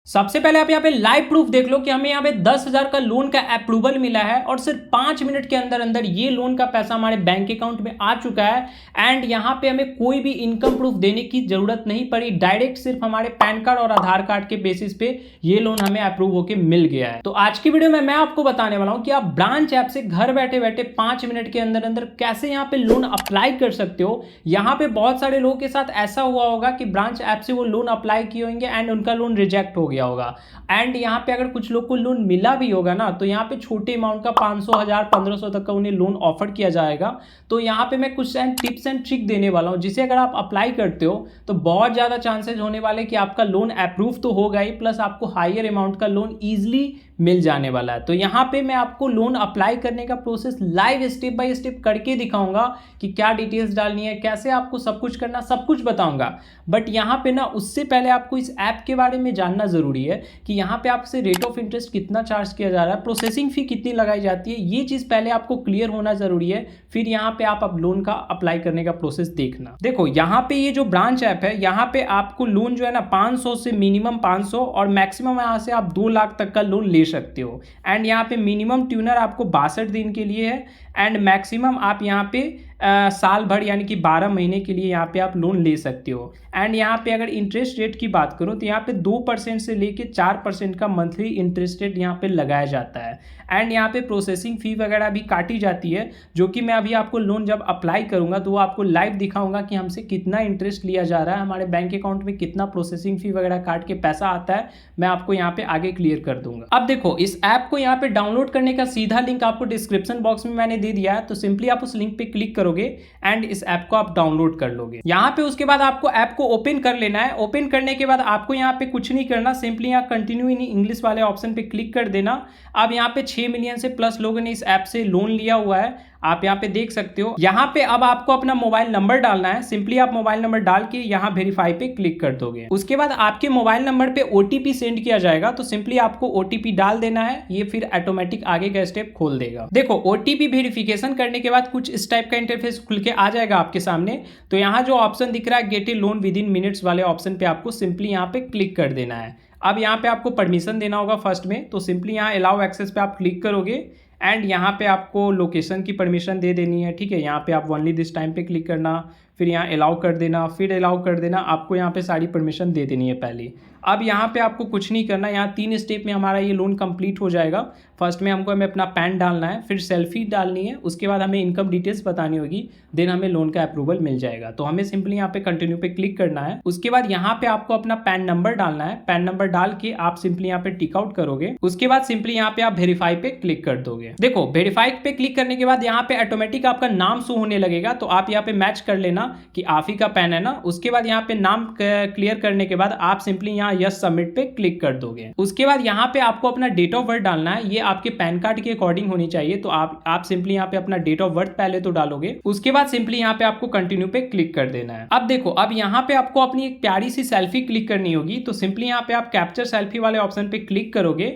सबसे पहले आप यहाँ पे लाइव प्रूफ देख लो कि हमें यहाँ पे 10,000 का लोन का अप्रूवल मिला है और सिर्फ 5 मिनट के अंदर अंदर ये लोन का पैसा हमारे बैंक अकाउंट में आ चुका है। एंड यहाँ पे हमें कोई भी इनकम प्रूफ देने की जरूरत नहीं पड़ी, डायरेक्ट सिर्फ हमारे पैन कार्ड और आधार कार्ड के बेसिस पे ये लोन हमें अप्रूव होके मिल गया है। तो आज की वीडियो में मैं आपको बताने वाला हूँ कि आप ब्रांच ऐप से घर बैठे बैठे 5 मिनट के अंदर अंदर कैसे यहाँ पे लोन अप्लाई कर सकते हो। यहाँ पे बहुत सारे लोगों के साथ ऐसा हुआ होगा कि ब्रांच ऐप से वो लोन अप्लाई किए होंगे एंड उनका लोन रिजेक्ट हो गया होगा। एंड यहाँ पे अगर कुछ लोग को लोन मिला भी होगा ना, तो यहाँ पे छोटे अमाउंट का 500, 1000, 1500 तक का उन्हें लोन ऑफर किया जाएगा। तो यहाँ पे मैं कुछ टिप्स एंड ट्रिक देने वाला हूँ जिसे अगर आप अप्लाई करते हो तो बहुत ज़्यादा चांसेस होने वाले कि आपका लोन अप्रूव तो होगा ही, प्लस आपको हायर अमाउंट का लोन ईजिली मिल जाने वाला है। तो यहाँ पे मैं आपको लोन अप्लाई करने का process live step by step करके दिखाऊंगा कि क्या डिटेल्स डालनी है, कैसे आपको सब कुछ करना, सब कुछ बताऊंगा। बट यहाँ पे ना उससे पहले आपको इस ऐप के बारे में जानना जरूरी है कि यहाँ पे आपसे रेट ऑफ इंटरेस्ट कितना चार्ज किया जा रहा है, प्रोसेसिंग फी कितनी लगाई जाती है, ये चीज़ पहले आपको क्लियर होना जरूरी है। फिर यहाँ पे आप अब लोन का अप्लाई करने का प्रोसेस देखना। देखो यहाँ पे ये जो ब्रांच ऐप है, यहाँ पे आपको लोन जो है ना 500 से मिनिमम 500 और मैक्सिमम यहाँ से आप 2 लाख तक का लोन ले सकते हो। एंड यहाँ पे मिनिमम ट्यूनर आपको 62 दिन के लिए है एंड मैक्सिमम आप यहाँ पे साल भर यानी कि 12 महीने के लिए यहाँ पे आप लोन ले सकते हो। एंड यहाँ पे अगर इंटरेस्ट रेट की बात करूँ तो यहाँ पे 2% से लेके 4% का मंथली इंटरेस्ट रेट यहाँ पे लगाया जाता है। एंड यहाँ पे प्रोसेसिंग फ़ी वगैरह भी काटी जाती है, जो कि मैं अभी आपको लोन जब अप्लाई करूँगा तो वो आपको लाइव दिखाऊंगा कि हमसे कितना इंटरेस्ट लिया जा रहा है, हमारे बैंक अकाउंट में कितना प्रोसेसिंग फ़ी वगैरह काट के पैसा आता है, मैं आपको यहाँ पे आगे क्लियर कर दूंगा। अब देखो इस ऐप को यहाँ पे डाउनलोड करने का सीधा लिंक आपको डिस्क्रिप्शन बॉक्स में मैंने दे दिया है, तो सिंपली आप उस लिंक पे क्लिक करोगे एंड इस ऐप को आप डाउनलोड कर लोगे। यहाँ पे उसके बाद आपको ऐप को ओपन कर लेना है। ओपन करने के बाद आपको यहाँ पे कुछ नहीं करना, सिंपली यहाँ कंटिन्यू इन इंग्लिश वाले ऑप्शन पे क्लिक कर देना। अब यहाँ पे 6 मिलियन से प्लस लोगों ने इस ऐप से लोन लिया हुआ है, आप यहाँ पे देख सकते हो। यहाँ पे अब आपको अपना मोबाइल नंबर डालना है। सिंपली आप मोबाइल नंबर डाल के यहाँ वेरीफाई पे क्लिक कर दोगे। उसके बाद आपके मोबाइल नंबर पे ओटीपी सेंड किया जाएगा, तो सिंपली आपको ओटीपी डाल देना है, ये फिर ऑटोमेटिक आगे का स्टेप खोल देगा। देखो ओटीपी वेरिफिकेशन करने के बाद कुछ इस टाइप का इंटरफेस खुल के आ जाएगा आपके सामने। तो यहाँ जो ऑप्शन दिख रहा है gate A loan with in minutes वाले ऑप्शन पे आपको सिंपली यहाँ पे क्लिक कर देना है। अब यहाँ पे आपको परमिशन देना होगा फर्स्ट में, तो सिंपली यहाँ अलाउ एक्सेस पे आप क्लिक करोगे एंड यहाँ पे आपको लोकेशन की परमिशन दे देनी है। ठीक है, यहाँ पे आप ओनली दिस टाइम पे क्लिक करना, फिर यहाँ अलाउ कर देना, फिर अलाउ कर देना, आपको यहाँ पे सारी परमिशन दे देनी है पहले। अब यहाँ पे आपको कुछ नहीं करना, यहाँ 3 स्टेप में हमारा ये लोन कंप्लीट हो जाएगा। फर्स्ट में हमको हमें अपना पैन डालना है, फिर सेल्फी डालनी है, उसके बाद हमें इनकम डिटेल्स बतानी होगी, देन हमें लोन का अप्रूवल मिल जाएगा। तो हमें सिंपली यहाँ पे कंटिन्यू पे क्लिक करना है। उसके बाद यहाँ पे आपको अपना पैन नंबर डालना है, पैन नंबर डाल के आप सिंपली यहाँ पे टिक आउट करोगे। उसके बाद सिंपली यहाँ पे आप वेरीफाई पे क्लिक कर दोगे। देखो वेरीफाई पे क्लिक करने के बाद यहाँ पे ऑटोमेटिक आपका नाम शो होने लगेगा, तो आप यहाँ पे मैच कर लेना कि आप ही का पैन है ना। उसके बाद यहाँ पे नाम क्लियर करने के बाद आप सिंपली यहाँ यस सबमिट पे क्लिक कर दोगे। उसके बाद यहाँ पे आपको अपना डेट ऑफ बर्थ डालना है, ये आपके पैन कार्ड के अकॉर्डिंग होनी चाहिए, तो आप सिंपली यहाँ पे अपना डेट ऑफ बर्थ पहले तो डालोगे। उसके बाद सिंपली यहाँ पे आपको कंटिन्यू पे क्लिक कर देना है। अब देखो अब यहाँ पे आपको अपनी एक प्यारी सी सेल्फी क्लिक करनी होगी, तो सिंपली यहाँ पे आप कैप्चर सेल्फी वाले ऑप्शन पे क्लिक करोगे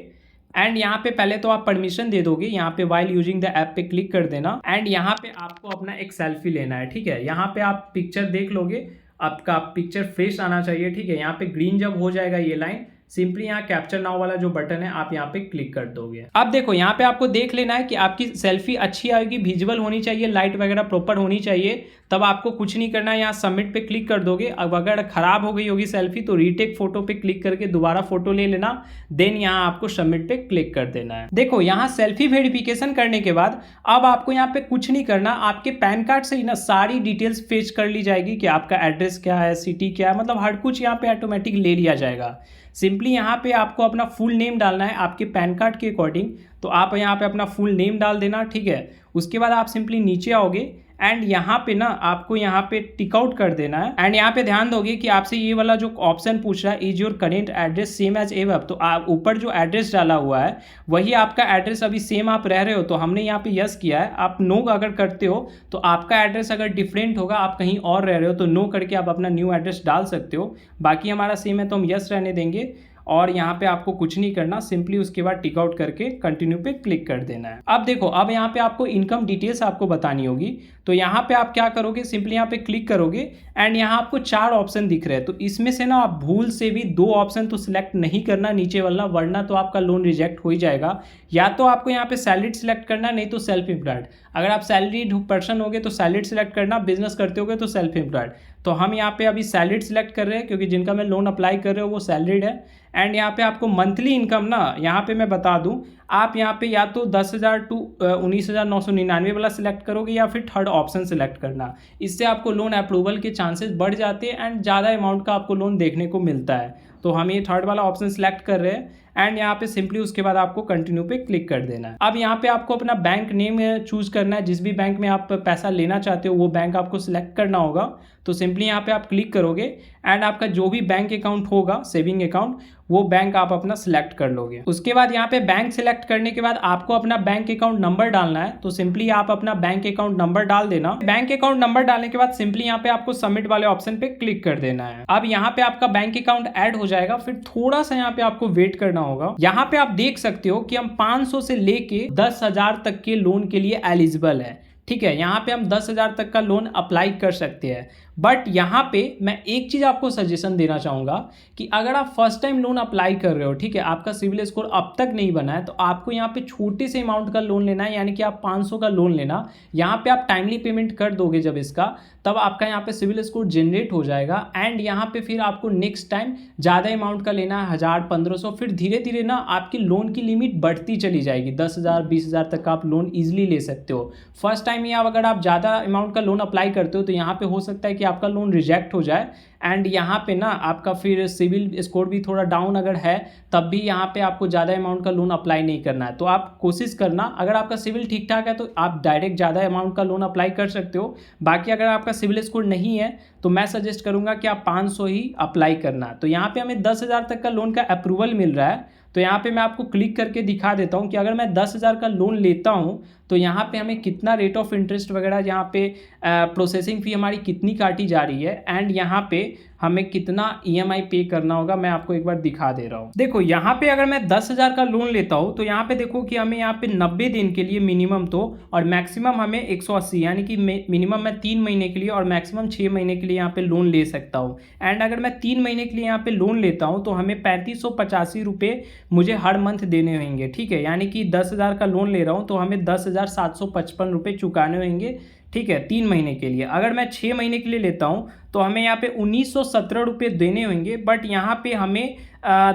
एंड यहाँ पे पहले तो आप परमिशन दे दोगे, यहाँ पे वाइल यूजिंग द ऐप पे क्लिक कर देना एंड यहाँ पे आपको अपना एक सेल्फी लेना है। ठीक है, यहाँ पे आप पिक्चर देख लोगे, आपका पिक्चर फ्रेश आना चाहिए। ठीक है, यहाँ पे ग्रीन जब हो जाएगा ये लाइन, सिंपली यहाँ कैप्चर नाउ वाला जो बटन है आप यहाँ पे क्लिक कर दोगे। अब देखो यहाँ पे आपको देख लेना है कि आपकी सेल्फी अच्छी आएगी, विजुअल होनी चाहिए, लाइट वगैरह प्रॉपर होनी चाहिए, तब आपको कुछ नहीं करना है, यहाँ सबमिट पे क्लिक कर दोगे। अब अगर खराब हो गई होगी सेल्फी तो रीटेक फोटो पे क्लिक करके दोबारा फोटो ले लेना, देन यहाँ आपको सबमिट पे क्लिक कर देना है। देखो यहाँ सेल्फी वेरिफिकेशन करने के बाद अब आपको यहाँ पे कुछ नहीं करना, आपके पैन कार्ड से ही ना सारी डिटेल्स फेच कर ली जाएगी कि आपका एड्रेस क्या है, सिटी क्या है, मतलब हर कुछ यहाँ पे ऑटोमेटिक ले लिया जाएगा। सिंपली यहाँ पे आपको अपना फुल नेम डालना है आपके पैन कार्ड के अकॉर्डिंग, तो आप यहाँ पे अपना फुल नेम डाल देना। ठीक है, उसके बाद आप सिंपली नीचे आओगे एंड यहाँ पे ना आपको यहाँ पे टिक आउट कर देना है एंड यहाँ पे ध्यान दोगे कि आपसे ये वाला जो ऑप्शन पूछ रहा है is your current address same as ever, तो आप ऊपर जो एड्रेस डाला हुआ है वही आपका एड्रेस अभी सेम आप रह रहे हो, तो हमने यहाँ पे यस किया है। आप नो अगर करते हो तो आपका एड्रेस अगर डिफरेंट होगा, आप कहीं और रह रहे हो, तो नो करके आप अपना न्यू एड्रेस डाल सकते हो। बाकी हमारा सेम है तो हम यस रहने देंगे और यहाँ पे आपको कुछ नहीं करना, सिंपली उसके बाद टिक आउट करके कंटिन्यू पे क्लिक कर देना है। अब देखो अब यहाँ पे आपको इनकम डिटेल्स आपको बतानी होगी, तो यहाँ पे आप क्या करोगे, सिंपली यहाँ पे क्लिक करोगे एंड यहाँ आपको 4 ऑप्शन दिख रहे हैं। तो इसमें से ना आप भूल से भी 2 ऑप्शन तो सिलेक्ट नहीं करना नीचे वाला, वरना तो आपका लोन रिजेक्ट हो ही जाएगा। या तो आपको यहाँ पे सैलरीड सिलेक्ट करना, नहीं तो सेल्फ एम्प्लॉयड। अगर आप सैलरीड पर्सन होगे तो सैलरीड सिलेक्ट करना, बिजनेस करते होगे तो सेल्फ एम्प्लॉयड। तो हम यहाँ पे अभी सैलरीड सिलेक्ट कर रहे हैं क्योंकि जिनका मैं लोन अप्लाई कर रहे हो वो सैलरीड है। एंड यहाँ पे आपको मंथली इनकम ना, यहाँ पे मैं बता दूँ, आप यहाँ पे या तो 10,000 टू 19,999 वाला सिलेक्ट करोगे या फिर थर्ड ऑप्शन सिलेक्ट करना। इससे आपको लोन अप्रूवल के चांसेस बढ़ जाते हैं एंड ज़्यादा अमाउंट का आपको लोन देखने को मिलता है। तो हम ये थर्ड वाला ऑप्शन सिलेक्ट कर रहे हैं एंड यहाँ पे सिंपली उसके बाद आपको कंटिन्यू पे क्लिक कर देना है। अब यहाँ पे आपको अपना बैंक नेम चूज करना है, जिस भी बैंक में आप पैसा लेना चाहते हो वो बैंक आपको सिलेक्ट करना होगा। तो सिंपली यहाँ पे आप क्लिक करोगे एंड आपका जो भी बैंक अकाउंट होगा, सेविंग अकाउंट, वो बैंक आप अपना सिलेक्ट कर लोगे। उसके बाद यहाँ पे बैंक सिलेक्ट करने के बाद आपको अपना बैंक अकाउंट नंबर डालना है। तो सिंपली आप अपना बैंक अकाउंट नंबर डाल देना। बैंक अकाउंट नंबर डालने के बाद सिंपली यहाँ पे आपको सबमिट वाले ऑप्शन पे क्लिक कर देना है। अब यहाँ पे आपका बैंक अकाउंट ऐड हो जाएगा, फिर थोड़ा सा यहाँ पे आपको वेट करना होगा। यहाँ पे आप देख सकते हो कि हम 500 से लेके 10,000 तक के लोन के लिए एलिजिबल है। ठीक है, यहाँ पे हम 10,000 तक का लोन अप्लाई कर सकते हैं। बट यहाँ पे मैं एक चीज़ आपको सजेशन देना चाहूँगा कि अगर आप फर्स्ट टाइम लोन अप्लाई कर रहे हो, ठीक है, आपका सिविल स्कोर अब तक नहीं बना है, तो आपको यहाँ पे छोटे से अमाउंट का लोन लेना है, यानी कि आप 500 का लोन लेना। यहाँ पे आप टाइमली पेमेंट कर दोगे जब इसका, तब आपका यहाँ पे सिविल स्कोर जनरेट हो जाएगा। एंड यहाँ पे फिर आपको नेक्स्ट टाइम ज़्यादा अमाउंट का लेना है, 1,000, 1,500, फिर धीरे धीरे ना आपकी लोन की लिमिट बढ़ती चली जाएगी। 10,000, 20,000 तक का आप लोन ईजिली ले सकते हो। फर्स्ट टाइम ही अगर आप ज़्यादा अमाउंट का लोन अप्लाई करते हो तो यहाँ पे हो सकता है कि आपका लोन रिजेक्ट हो जाए एंड यहाँ पे ना आपका फिर सिविल स्कोर भी थोड़ा डाउन अगर है, तब भी यहाँ पे आपको ज़्यादा अमाउंट का लोन अप्लाई नहीं करना है। तो आप कोशिश करना, अगर आपका सिविल ठीक ठाक है तो आप डायरेक्ट ज़्यादा अमाउंट का लोन अप्लाई कर सकते हो। बाकी अगर आपका सिविल स्कोर नहीं है तो मैं सजेस्ट करूँगा कि आप 500 ही अप्लाई करना। तो यहाँ पे हमें 10,000 तक का लोन का अप्रूवल मिल रहा है। तो यहाँ पे मैं आपको क्लिक करके दिखा देता हूँ कि अगर मैं 10,000 का लोन लेता हूँ तो यहाँ पे हमें कितना रेट ऑफ इंटरेस्ट वगैरह, यहाँ पे प्रोसेसिंग फ़ी हमारी कितनी काटी जा रही है एंड यहाँ पे हमें कितना EMI पे करना होगा, मैं आपको एक बार दिखा दे रहा हूँ। देखो यहाँ पे अगर मैं 10,000 का लोन लेता हूँ तो यहाँ पे देखो कि हमें यहाँ पे 90 दिन के लिए मिनिमम तो, और मैक्सिमम हमें 180, यानी कि मिनिमम मैं 3 महीने के लिए और मैक्सिमम 6 महीने के लिए यहाँ पे लोन ले सकता हूँ। एंड अगर मैं 3 महीने के लिए यहाँ पे लोन लेता हूँ तो हमें 3585 रुपये मुझे हर मंथ देने होंगे। ठीक है, यानी कि 10,000 का लोन ले रहा हूँ तो हमें 10,755 रुपये चुकाने होंगे। ठीक है, 3 महीने के लिए। अगर मैं 6 महीने के लिए लेता हूँ तो हमें यहाँ पे 1,917 रुपये देने होंगे, बट यहाँ पे हमें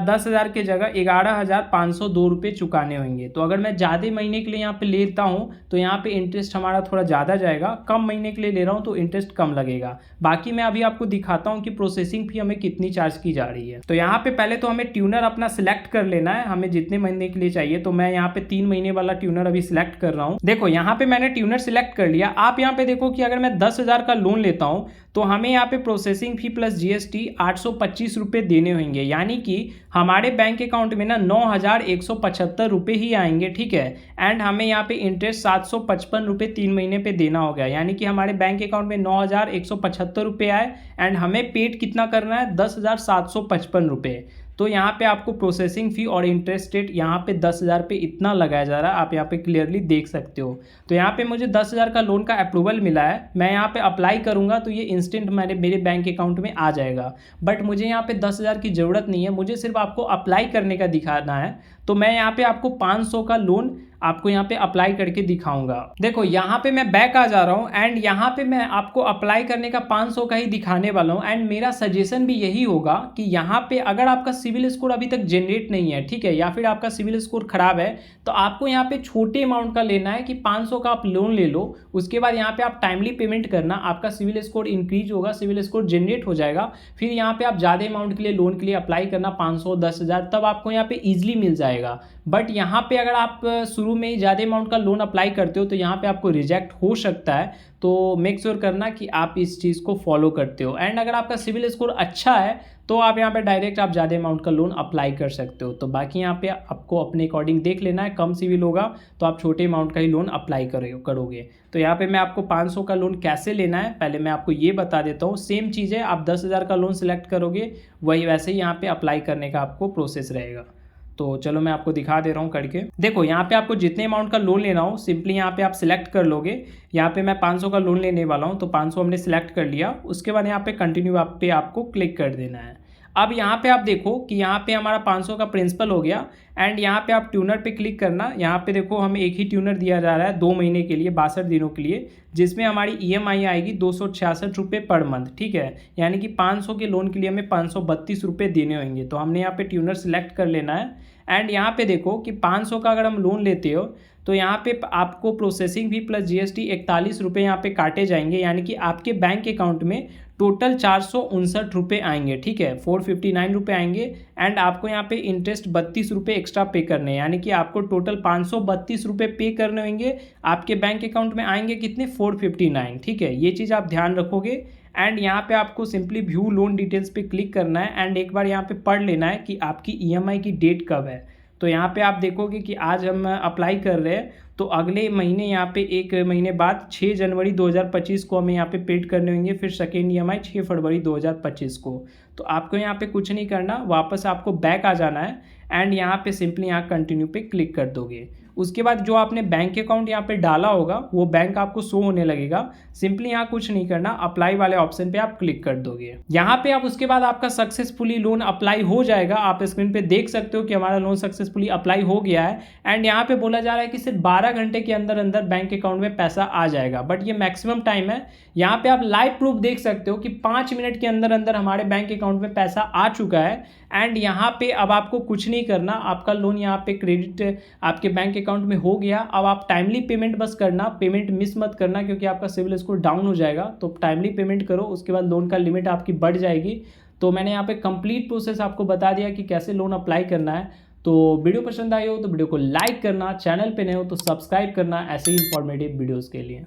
10,000 के जगह 11,502 रुपये चुकाने होंगे। तो अगर मैं ज़्यादा महीने के लिए यहाँ पे लेता हूँ तो यहाँ पे इंटरेस्ट हमारा थोड़ा ज़्यादा जाएगा, कम महीने के लिए ले रहा हूँ तो इंटरेस्ट कम लगेगा। बाकी मैं अभी आपको दिखाता हूँ कि प्रोसेसिंग फी हमें कितनी चार्ज की जा रही है। तो यहाँ पे पहले तो हमें ट्यूनर अपना सिलेक्ट कर लेना है, हमें जितने महीने के लिए चाहिए। तो मैं यहाँ पे 3 महीने वाला ट्यूनर अभी सिलेक्ट कर रहा हूँ। देखो यहाँ पे मैंने ट्यूनर सिलेक्ट कर लिया। आप यहाँ पे देखो कि अगर मैं 10,000 का लोन लेता हूँ तो हमें यहाँ पे प्रोसेसिंग फी प्लस GST 825 रुपये देने होंगे, यानी कि हमारे बैंक अकाउंट में ना 9,175 रुपये ही आएंगे। ठीक है, एंड हमें यहाँ पे इंटरेस्ट 755 रुपये 3 महीने पे देना होगा, यानी कि हमारे बैंक अकाउंट में 9,175 रुपये आए एंड हमें पेड कितना करना है, 10,755 रुपये। तो यहाँ पे आपको प्रोसेसिंग फ़ी और इंटरेस्ट रेट यहाँ पे 10,000 पे इतना लगाया जा रहा है, आप यहाँ पे क्लियरली देख सकते हो। तो यहाँ पे मुझे 10,000 का लोन का अप्रूवल मिला है। मैं यहाँ पे अप्लाई करूँगा तो ये इंस्टेंट मेरे बैंक अकाउंट में आ जाएगा। बट मुझे यहाँ पे 10,000 की ज़रूरत नहीं है, मुझे सिर्फ आपको अप्लाई करने का दिखाना है। तो मैं यहाँ पे आपको 500 का लोन आपको यहाँ पे अप्लाई करके दिखाऊंगा। देखो यहाँ पे मैं बैक आ जा रहा हूँ एंड यहाँ पे मैं आपको अप्लाई करने का 500 का ही दिखाने वाला हूँ। एंड मेरा सजेशन भी यही होगा कि यहाँ पे अगर आपका सिविल स्कोर अभी तक जनरेट नहीं है, ठीक है, या फिर आपका सिविल स्कोर खराब है, तो आपको यहाँ पे छोटे अमाउंट का लेना है कि 500 का आप लोन ले लो। उसके बाद यहाँ पे आप टाइमली पेमेंट करना, आपका सिविल स्कोर इंक्रीज होगा, सिविल स्कोर जनरेट हो जाएगा। फिर यहाँ पे आप ज़्यादा अमाउंट के लिए लोन के लिए अप्लाई करना, 500, 10,000, तब आपको यहाँ पे ईजिली मिल जाएगा। बट यहाँ पे अगर आप शुरू में ही ज़्यादा अमाउंट का लोन अप्लाई करते हो तो यहाँ पे आपको रिजेक्ट हो सकता है। तो मेक श्योर करना कि आप इस चीज़ को फॉलो करते हो। एंड अगर आपका सिविल स्कोर अच्छा है तो आप यहाँ पे डायरेक्ट आप ज़्यादा अमाउंट का लोन अप्लाई कर सकते हो। तो बाकी यहाँ पे आपको अपने अकॉर्डिंग देख लेना है, कम सिविल होगा तो आप छोटे अमाउंट का ही लोन अप्लाई करोगे। तो यहाँ पे मैं आपको 500 का लोन कैसे लेना है पहले मैं आपको ये बता देता हूँ। सेम चीज़ है, आप 10,000 का लोन सेलेक्ट करोगे, वही वैसे ही यहाँ पे अप्लाई करने का आपको प्रोसेस रहेगा। तो चलो मैं आपको दिखा दे रहा हूँ करके। देखो यहाँ पे आपको जितने अमाउंट का लोन लेना हो सिंपली यहाँ पे आप सिलेक्ट कर लोगे। यहाँ पे मैं 500 का लोन लेने वाला हूँ, तो 500 हमने सिलेक्ट कर लिया। उसके बाद यहाँ पे कंटिन्यू आप पे आपको क्लिक कर देना है। अब यहाँ पे आप देखो कि यहाँ पे हमारा 500 का प्रिंसिपल हो गया एंड यहाँ पे आप ट्यूनर पे क्लिक करना। यहाँ पे देखो हमें एक ही ट्यूनर दिया जा रहा है 2 महीने के लिए 62 दिनों के लिए, जिसमें हमारी EMI आएगी 266 रुपये पर मंथ। ठीक है, यानी कि 500 के लोन के लिए हमें 532 रुपये देने होंगे। तो हमने यहाँ पे ट्यूनर सेलेक्ट कर लेना है एंड यहाँ पे देखो कि 500 का अगर हम लोन लेते हो तो यहाँ पे आपको प्रोसेसिंग फी प्लस GST 41 रुपये यहाँ पे काटे जाएंगे, यानी कि आपके बैंक अकाउंट में टोटल 459 रुपये आएंगे। ठीक है, 459 रुपये आएंगे एंड आपको यहाँ पे इंटरेस्ट 32 रुपये एक्स्ट्रा पे करने हैं, यानी कि आपको टोटल 532 रुपये पे करने होंगे। आपके बैंक अकाउंट में आएंगे कितने, 459। ठीक है, ये चीज़ आप ध्यान रखोगे एंड यहाँ पे आपको सिंपली व्यू लोन डिटेल्स पे क्लिक करना है एंड एक बार यहाँ पे पढ़ लेना है कि आपकी EMI की डेट कब है। तो यहाँ पे आप देखोगे कि आज हम अप्लाई कर रहे हैं तो अगले महीने यहाँ पे 1 महीने बाद 6 जनवरी 2025 को हमें यहाँ पे पेड करने होंगे, फिर सेकेंड EMI 6 फरवरी 2025 को। तो आपको यहाँ पे कुछ नहीं करना, वापस आपको बैक आ जाना है एंड यहाँ पे सिंपली यहाँ कंटिन्यू पे क्लिक कर दोगे। उसके बाद जो आपने बैंक अकाउंट यहाँ पे डाला होगा वो बैंक आपको शो होने लगेगा। सिंपली यहाँ कुछ नहीं करना, अप्लाई वाले ऑप्शन पे आप क्लिक कर दोगे। यहाँ पे आप उसके बाद आपका सक्सेसफुली लोन अप्लाई हो जाएगा। आप स्क्रीन पे देख सकते हो कि हमारा लोन सक्सेसफुली अप्लाई हो गया है एंड यहाँ पे बोला जा रहा है कि सिर्फ 12 घंटे के अंदर अंदर बैंक अकाउंट में पैसा आ जाएगा, बट ये मैक्सिमम टाइम है। यहाँ पे आप लाइव प्रूफ देख सकते हो कि 5 मिनट के अंदर अंदर हमारे बैंक अकाउंट में पैसा आ चुका है एंड यहाँ पे अब आपको कुछ नहीं करना, आपका लोन यहाँ पे क्रेडिट आपके बैंक अकाउंट में हो गया। अब आप टाइमली पेमेंट बस करना, पेमेंट मिस मत करना क्योंकि आपका सिविल स्कोर डाउन हो जाएगा। तो टाइमली पेमेंट करो, उसके बाद लोन का लिमिट आपकी बढ़ जाएगी। तो मैंने यहाँ पे कंप्लीट प्रोसेस आपको बता दिया कि कैसे लोन अप्लाई करना है। तो वीडियो पसंद आई हो तो वीडियो को लाइक करना, चैनल पे नए हो तो सब्सक्राइब करना ऐसे ही इंफॉर्मेटिव वीडियोज़ के लिए।